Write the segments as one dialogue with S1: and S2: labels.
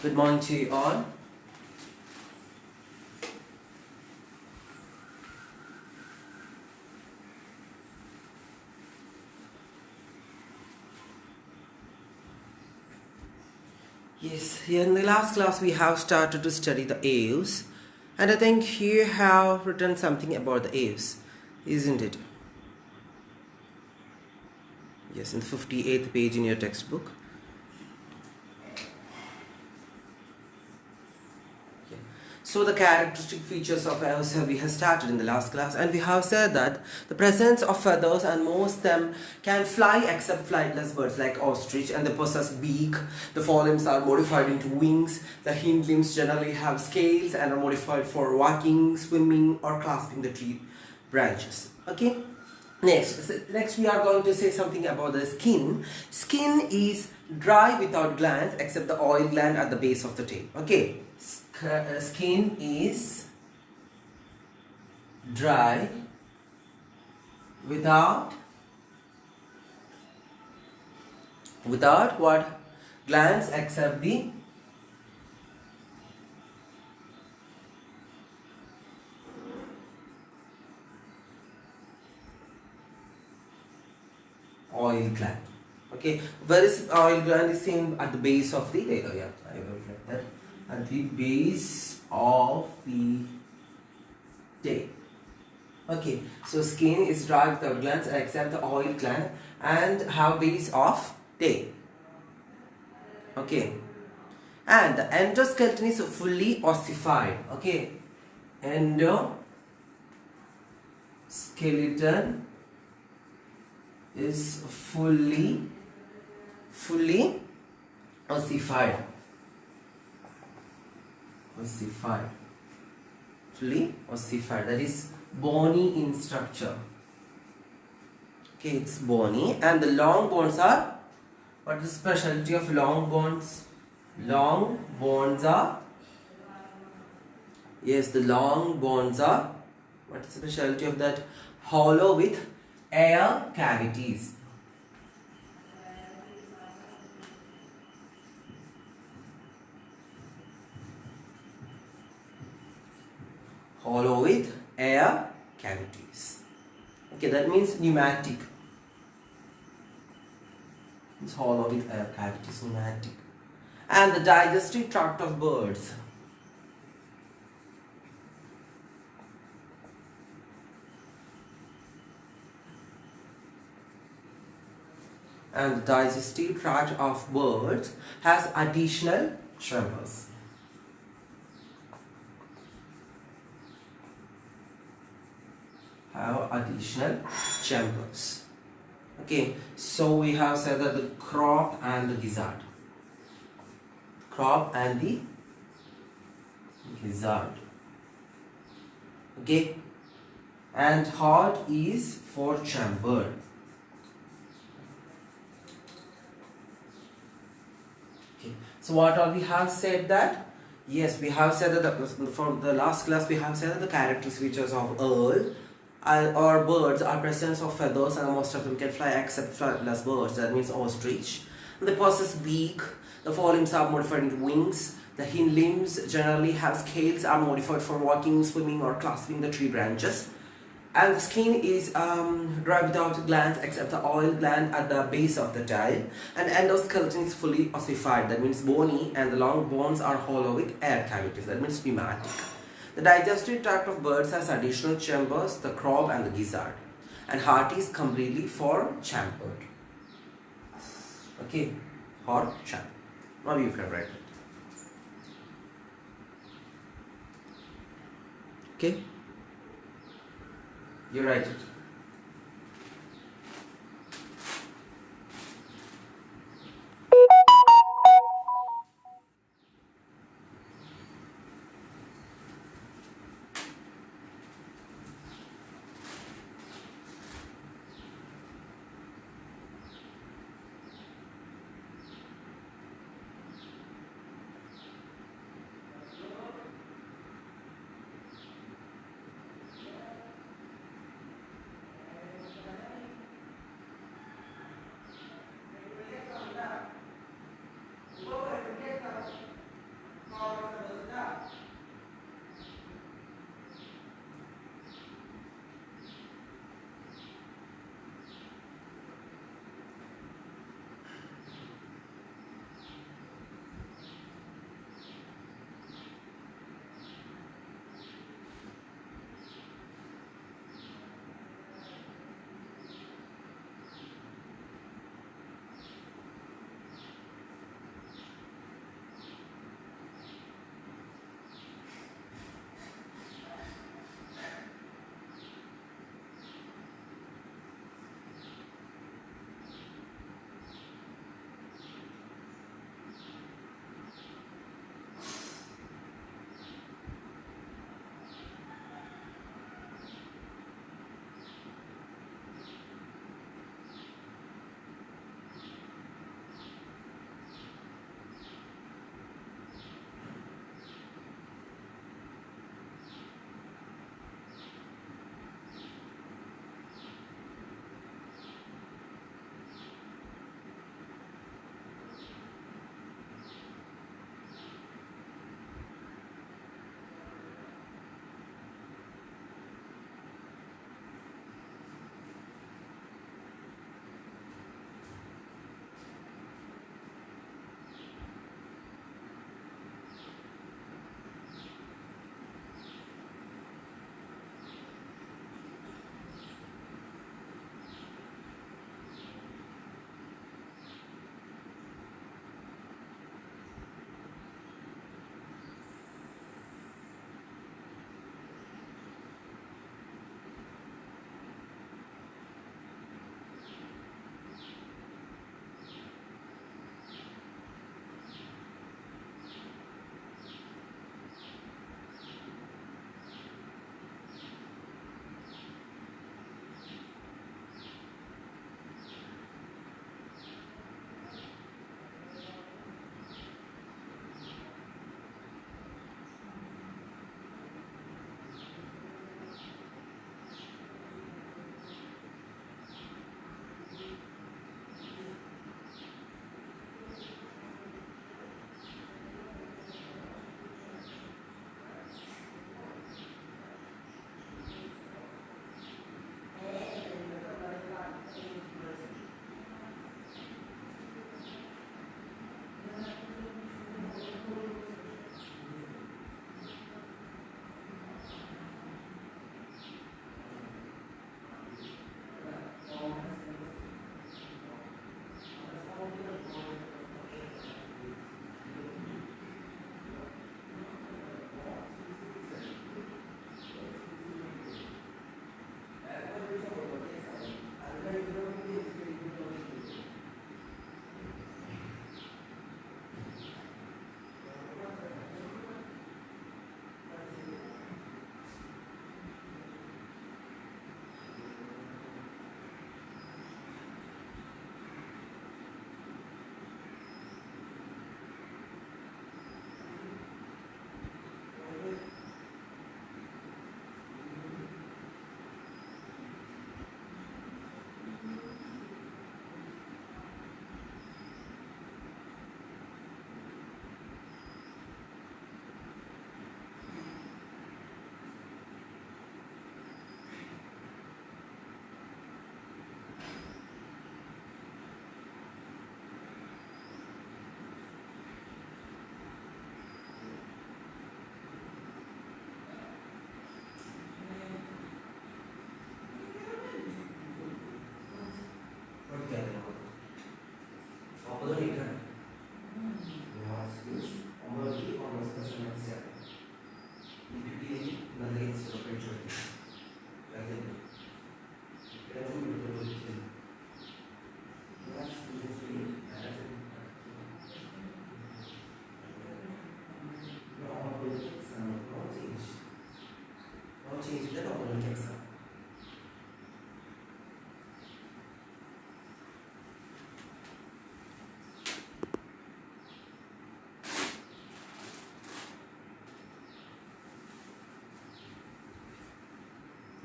S1: Good morning to you all. Yes, here in the last class we have started to study the Aves, and I think you have written something about the Aves, isn't it? Yes, in the 58th page in your textbook. So the characteristic features of Aves we have started in the last class, and we have said that the presence of feathers and most of them can fly except flightless birds like ostrich, and they possess beak. The forelimbs are modified into wings. The hind limbs generally have scales and are modified for walking, swimming or clasping the tree branches. Okay. Next we are going to say something about the skin. Skin is dry without glands except the oil gland at the base of the tail. Okay. Skin is dry without what? Glands except the oil gland. Okay, where is oil gland? Is same at the base of the yeah, I will write that at the base of the tail. Okay, so skin is dry without glands except the oil gland and have base of tail. Okay, and the endoskeleton is fully ossified. Okay, endoskeleton is fully ossified. Fully ossified, that is bony in structure. Okay, it's bony, and the long bones are, what is the specialty of long bones? Long bones are, yes, the long bones are, what is the specialty of that? Hollow with air cavities. Hollow with air cavities. Okay, that means pneumatic. It's hollow with air cavities, pneumatic. And the digestive tract of birds. And the digestive tract of birds has additional chambers. Have additional chambers. Okay, so we have said that the crop and the gizzard. Crop and the gizzard. Okay, and heart is four-chambered. Okay, so what all we have said that? Yes, we have said that from the last class we have said that the characteristic features of earl or birds are presence of feathers, and most of them can fly except flightless birds, that means ostrich. They possess beak. The forelimbs are modified into wings. The hind limbs generally have scales, are modified for walking, swimming or clasping the tree branches. And the skin is dry without glands except the oil gland at the base of the tail. And endoskeleton is fully ossified, that means bony, and the long bones are hollow with air cavities, that means pneumatic. The digestive tract of birds has additional chambers, the crop and the gizzard. And heart is completely four-chambered. Okay, four-chambered. Now you can write it. Okay, you write it.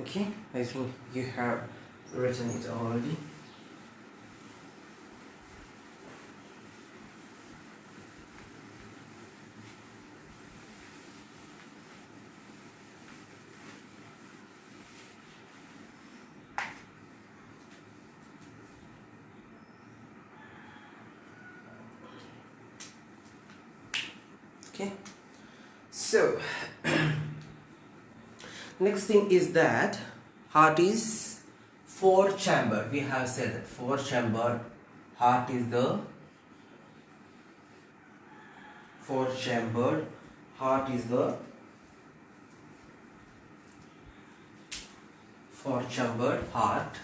S1: Okay, I think you have written it already. Okay, so next thing is that heart is four chambered. We have said that four chambered heart is the four chambered heart is the four chambered heart.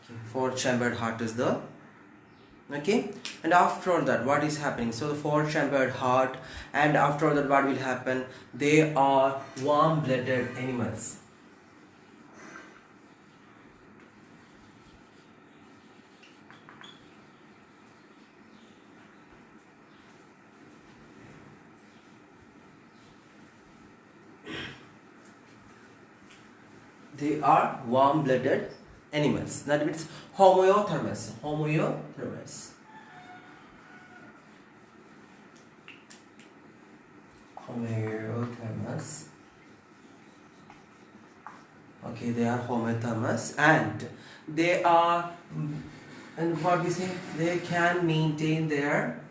S1: Okay, four chambered heart is the okay, and after all that what is happening? So the four chambered heart, and after all that what will happen? They are warm blooded animals. They are warm blooded animals. That means homeothermous. Homeothermous. Homeothermous. Okay, they are homeothermous, and they are, and what we say, they can maintain their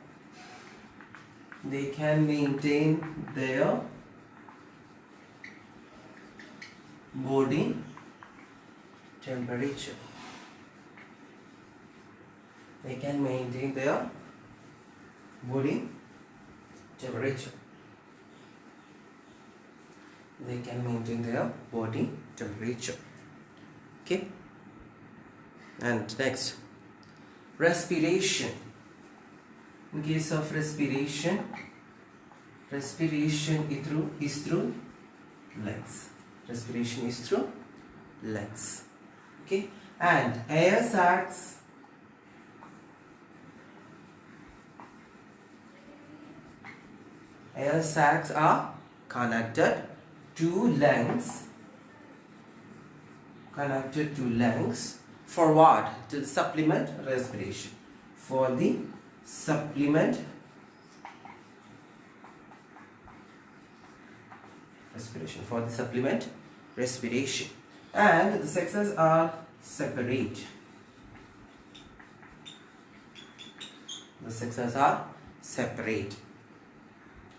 S1: body temperature. They can maintain their body temperature. They can maintain their body temperature. Okay. And next, respiration. In case of respiration is through lungs. Respiration is through lungs. Okay. And air sacs are connected to lungs. For what? To supplement respiration. For the supplement respiration. For the supplement respiration. And the sexes are separate. The sexes are separate.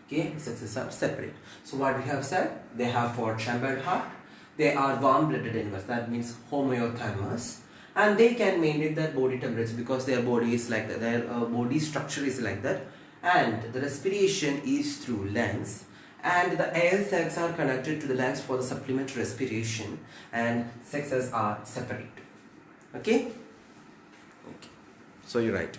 S1: Okay, sexes are separate. So what we have said, they have four chambered heart. They are warm blooded animals. That means homeothermous, and they can maintain their body temperature because their body is like that. Their body structure is like that, and the respiration is through lungs. And the air sacs are connected to the lungs for the supplementary respiration, and sexes are separate. Okay? Okay. So you're right.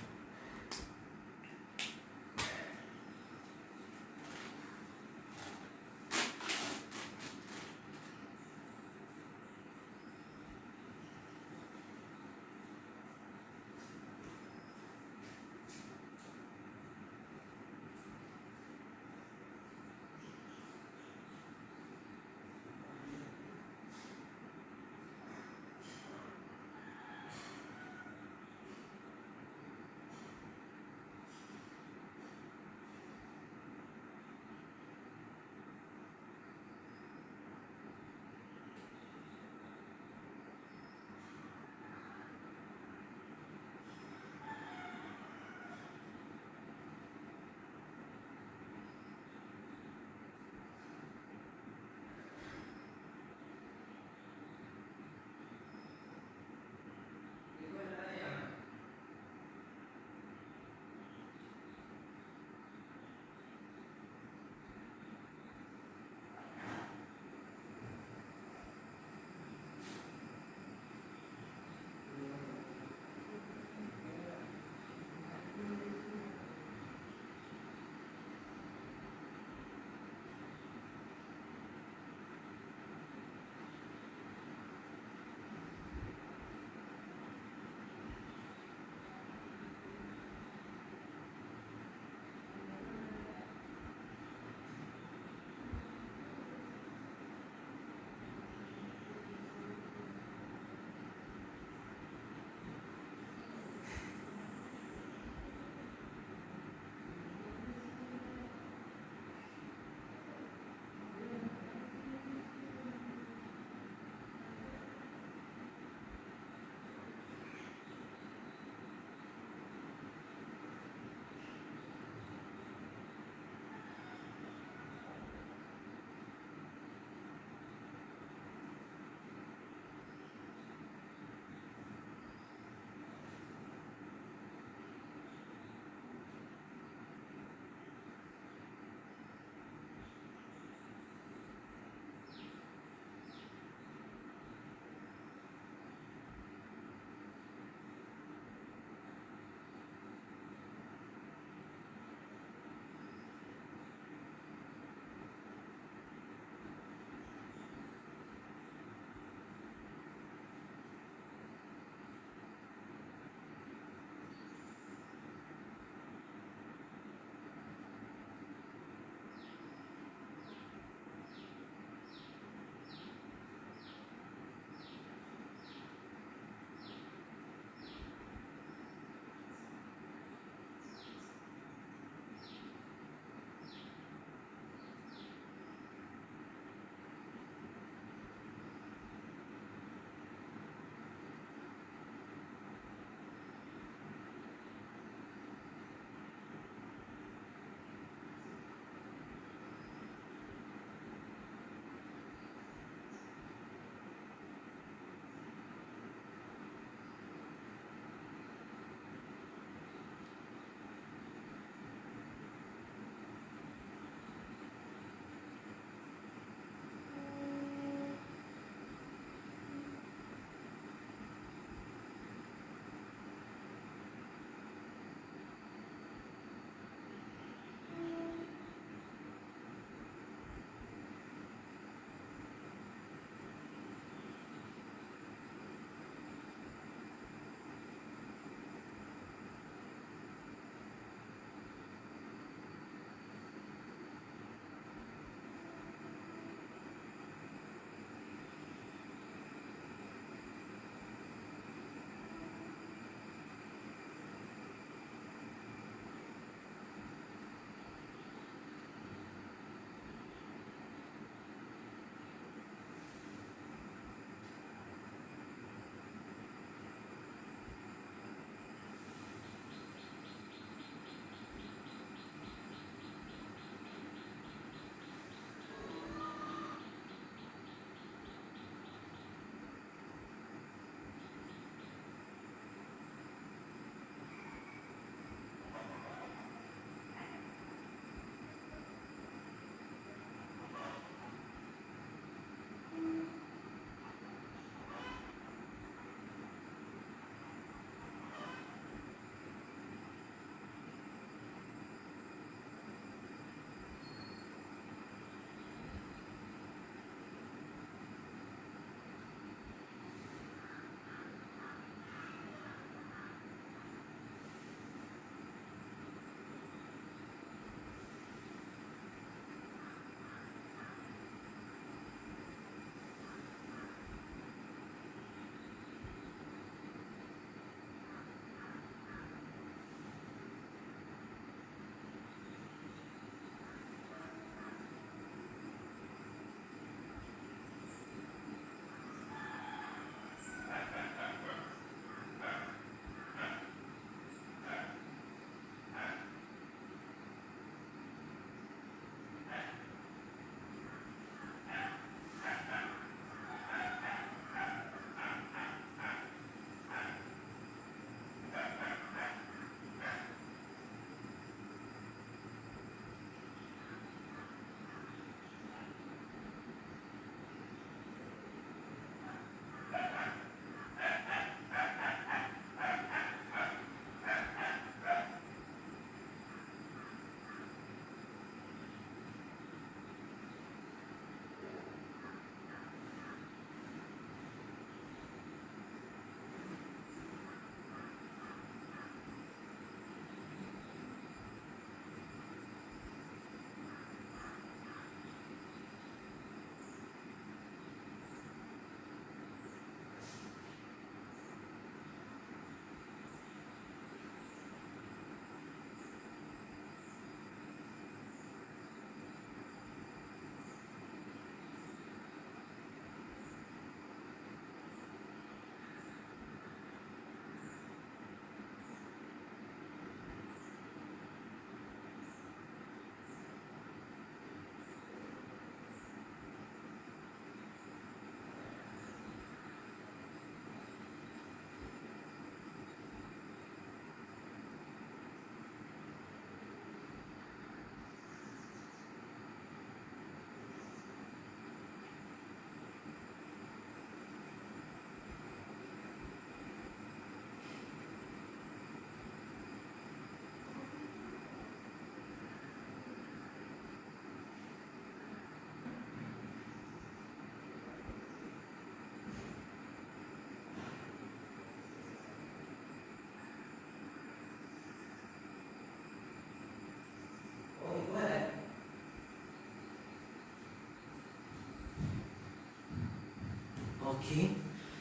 S1: Okay,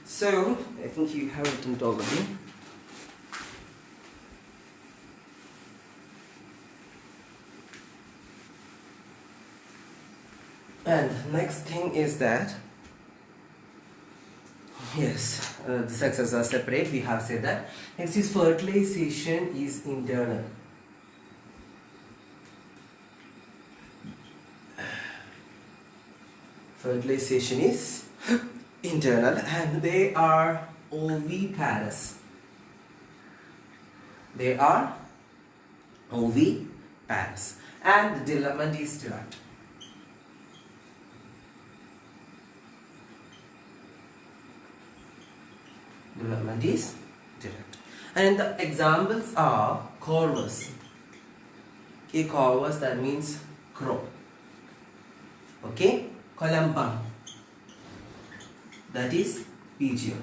S1: so I think you have written it already. And next thing is that, yes, the sexes are separate, we have said that. Next is fertilization is internal. Fertilization is internal and they are oviparous. They are oviparous and the development is direct. Development is direct. And the examples are corvus. Okay, corvus, that means crow. Okay, columba, that is pigeon.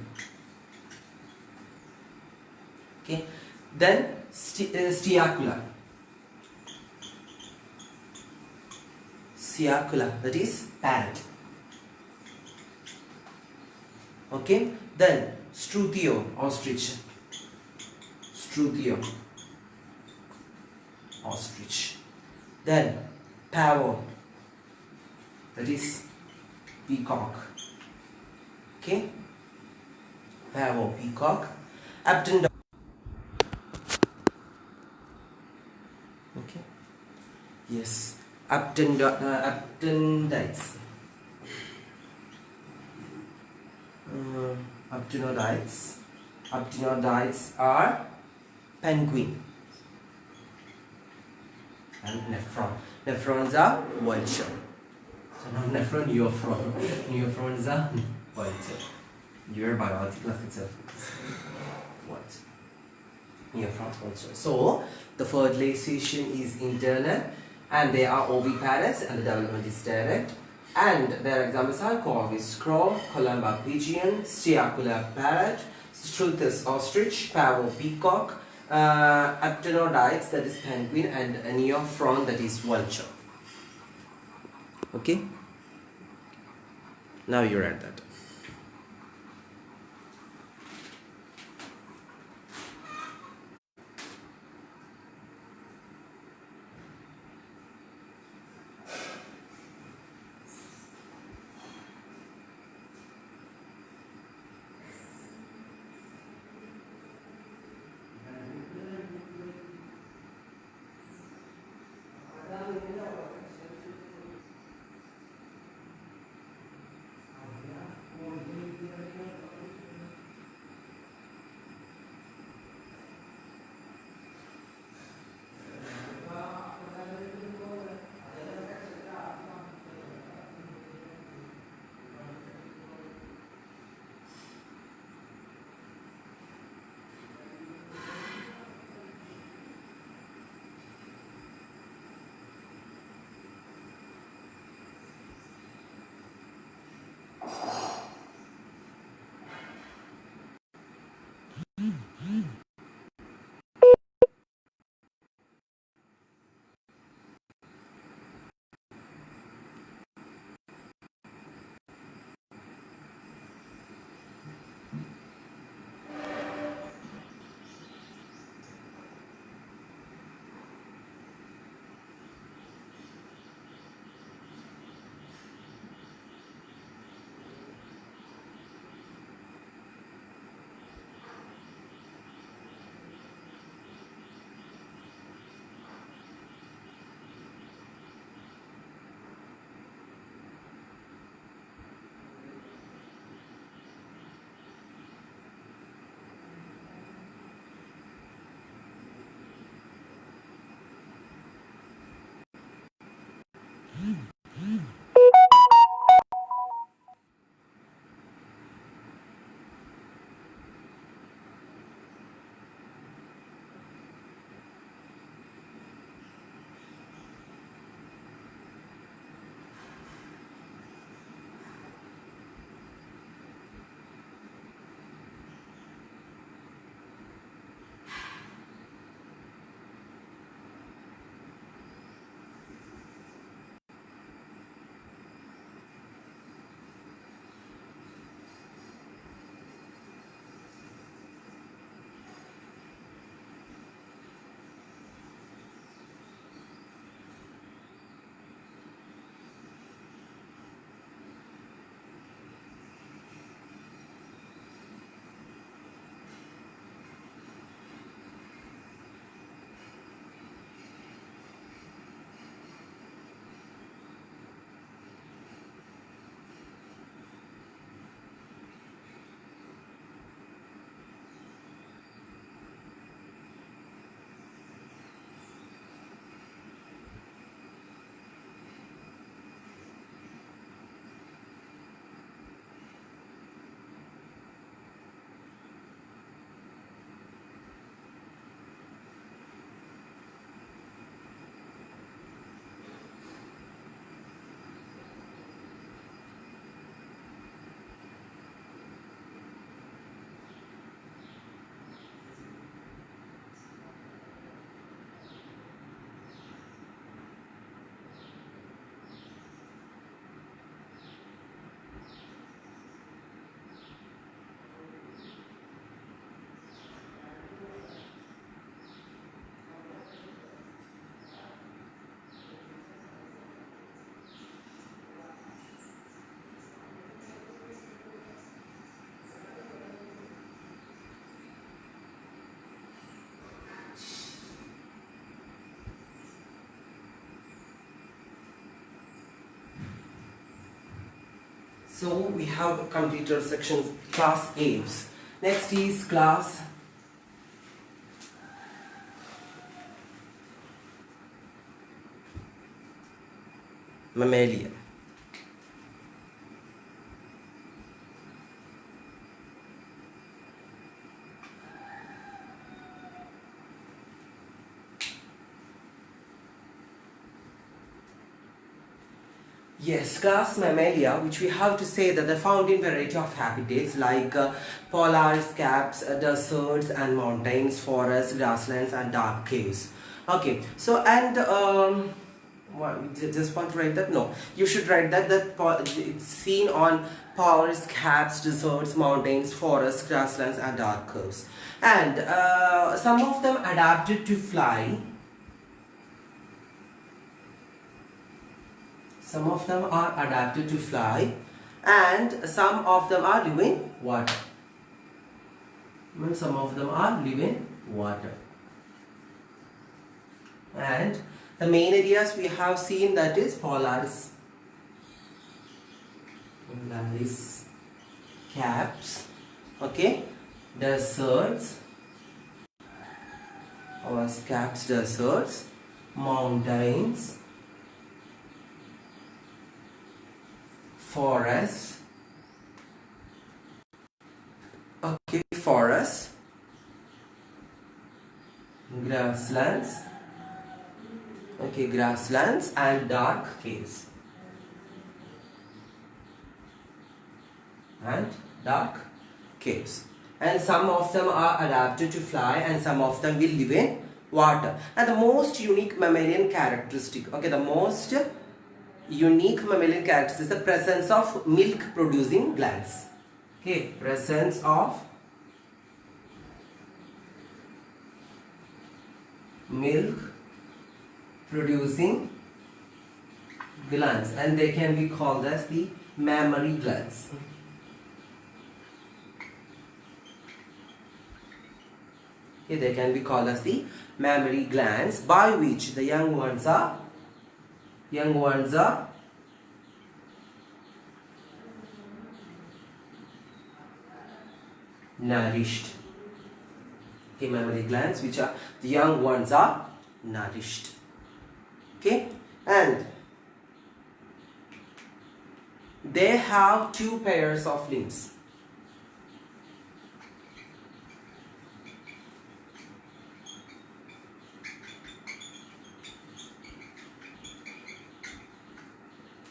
S1: Okay, then stiacula. Stiacula, that is parrot. Okay, then struthio, ostrich. Struthio, ostrich. Then pavo, that is peacock. Okay, pavo, peacock. Upton, okay, yes, Uptonites. Uptonites. Uptonites are penguin and nephron. Nephrons are vulture. So not nephron, neophron. Neophrons are vulture. Your biology class itself. What? Neophron, vulture. So the fertilization is internal and they are oviparous and the development is direct. And their examples are corvus crow, columba pigeon, stiacula parrot, struthus ostrich, pavo peacock, Aptenodytes, that is penguin, and neophron, that is vulture. Okay, now you read that. So we have completed section class Aves. Next is class Mammalia. Yes, class Mammalia, which we have to say that they're found in variety of habitats like polar caps, deserts and mountains, forests, grasslands and dark caves. Okay, so and just want to write that? No, you should write that it's seen on polar caps, deserts, mountains, forests, grasslands and dark caves. And some of them adapted to fly. Some of them are adapted to fly and some of them are live in water. And some of them are live in water. And the main areas we have seen, that is polaris caps, okay, deserts, polaris caps, deserts, mountains, forests, okay, forests, grasslands, okay, grasslands and dark caves. And dark caves. And some of them are adapted to fly and some of them will live in water. And the most unique mammalian characteristic, okay, the most unique mammalian characteristic is the presence of milk producing glands. Okay, presence of milk producing glands, and they can be called as the mammary glands. Okay, they can be called as the mammary glands, by which the young ones are nourished. Okay, mammary glands, which are the young ones are nourished. Okay, and they have two pairs of limbs.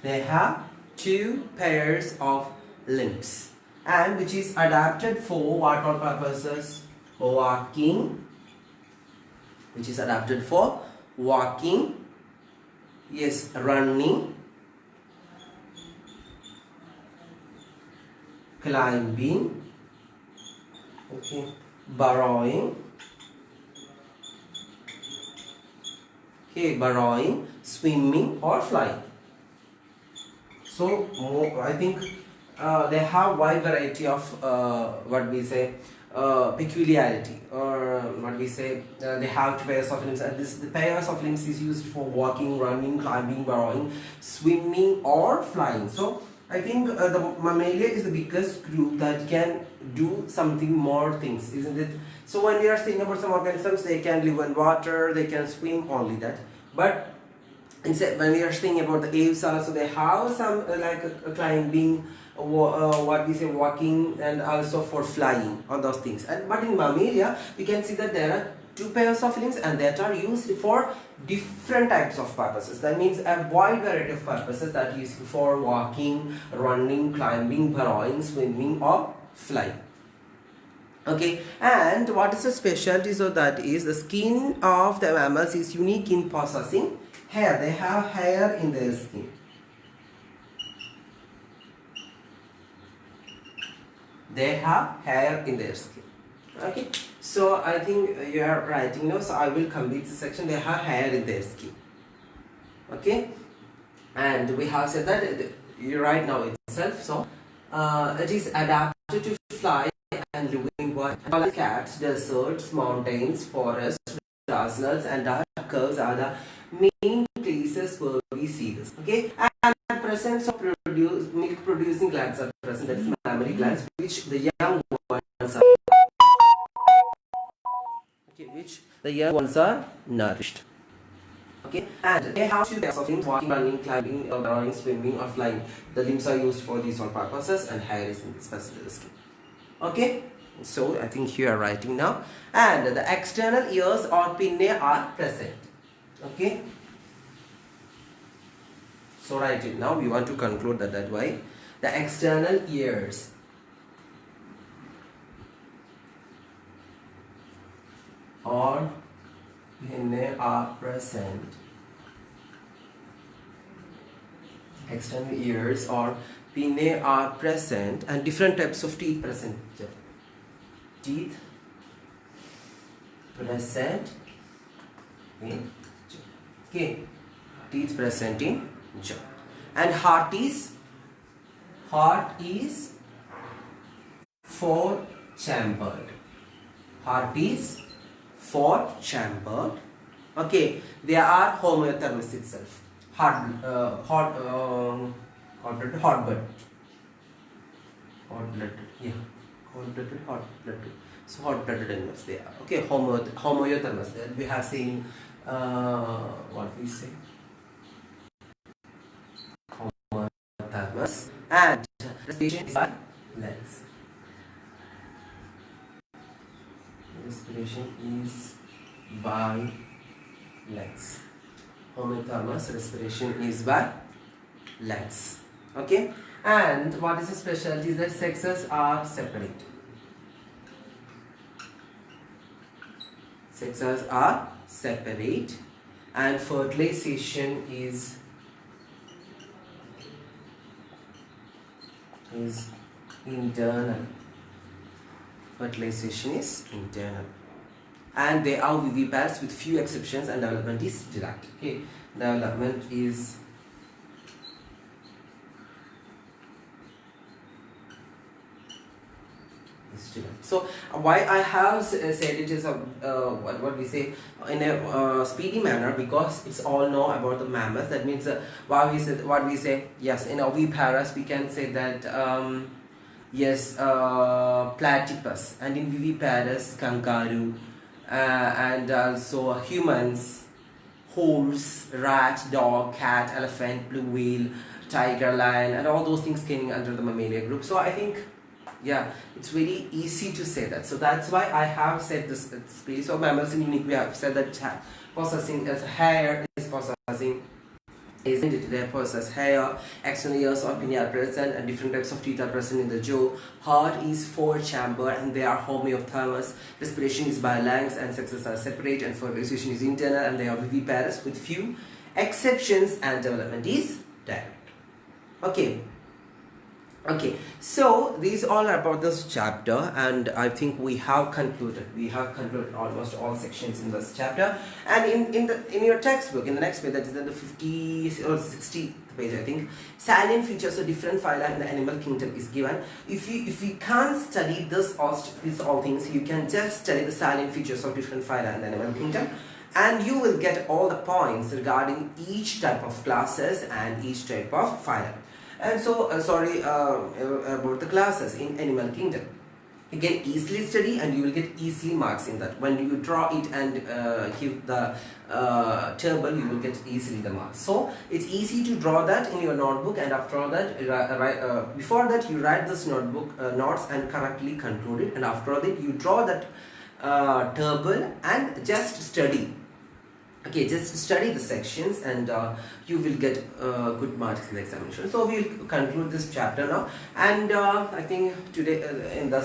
S1: They have two pairs of limbs, and which is adapted for what all purposes? Walking, which is adapted for walking, yes, running, climbing, okay, burrowing, okay, burrowing, swimming or flying. So I think they have wide variety of what we say peculiarity, or what we say they have two pairs of limbs, and the pairs of limbs is used for walking, running, climbing, burrowing, swimming or flying. So I think the mammalia is the biggest group that can do something more things, isn't it? So when we are saying about some organisms, they can live in water, they can swim, only that. But instead, when we are saying about the aves also, they have some like climbing, what we say walking, and also for flying, on those things. And but in mammalia we can see that there are two pairs of limbs and that are used for different types of purposes. That means a wide variety of purposes that is for walking, running, climbing, burrowing, swimming or flying. Okay, and what is the specialty? So that is the skin of the mammals is unique in possessing hair. They have hair in their skin. They have hair in their skin. Okay, so I think you are writing now, so I will complete the section. They have hair in their skin. Okay, and we have said that you write now itself. So it is adapted to fly and live in water. Cats, deserts, mountains, forests, grasslands and dark curves are the main places where we see this. Okay, and presence of milk producing glands are present, that is mammary glands, which the young ones are, okay, which the young ones are nourished. Okay, and they have two pairs of limbs: walking, running, climbing, drawing, swimming, or flying. The limbs are used for these all purposes, and hair is specific to the skin. Okay, so I think you are writing now. And the external ears or pinnae are present. Okay, so write it now. We want to conclude that way. The external ears or pinnae are present. External ears or pinnae are present, and different types of teeth present. Teeth present in jaw. Okay, teeth present in jaw. And heart is four chambered. Heart is four chambered. Okay, they are homeothermous itself. Hot blooded, yeah, hot blooded. So hot blooded animals they are. Okay, homeothermous. Then we have seen what we say, homeothermous, and respiration is by legs. Respiration is by legs. Homeothermous, respiration is by legs. Okay, and what is the specialty? That sexes are separate. Sexes are separate, and fertilization is internal. Fertilization is internal, and they are viviparous with few exceptions, and development is direct. Okay, development is direct. So why I have said it is a what we say in a speedy manner, because it's all know about the mammoth. That means what we say, yes, in oviparous we can say that yes, platypus, and in viviparous kangaroo, and also humans, horse, rat, dog, cat, elephant, blue whale, tiger, lion, and all those things came under the mammalia group. So I think, yeah, it's very easy to say that. So that's why I have said this species of mammals in unique. We have said that possessing as hair is possessing. They possess hair, external ears or pinnae are present, and different types of teeth are present in the jaw. Heart is four chambered, and they are homeothermous. Respiration is by lungs, and sexes are separate, and fertilization is internal, and they are viviparous with few exceptions, and development is direct. Okay. Okay, so these all are about this chapter, and I think we have concluded. We have concluded almost all sections in this chapter. And in your textbook, in the next page, that is in the 50 or 60th page, I think, salient features of different phyla in the animal kingdom is given. If you can't study these all things, you can just study the salient features of different phyla in the animal kingdom, and you will get all the points regarding each type of classes and each type of phyla. And so, about the classes in animal kingdom. You can easily study, and you will get easily marks in that. When you draw it and give the table, you will get easily the marks. So it's easy to draw that in your notebook, and after that, before that you write this notebook notes and correctly conclude it, and after that you draw that table and just study. Okay, just study the sections, and you will get good marks in the examination. So we will conclude this chapter now, and I think today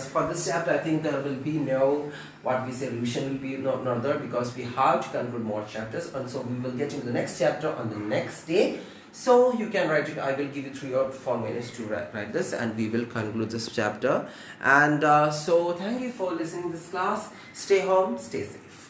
S1: for this chapter, I think there will be no revision will be not there, because we have to conclude more chapters, and so we will get into the next chapter on the next day. So you can write it. I will give you 3 or 4 minutes to write this, and we will conclude this chapter. And so thank you for listening to this class. Stay home, stay safe.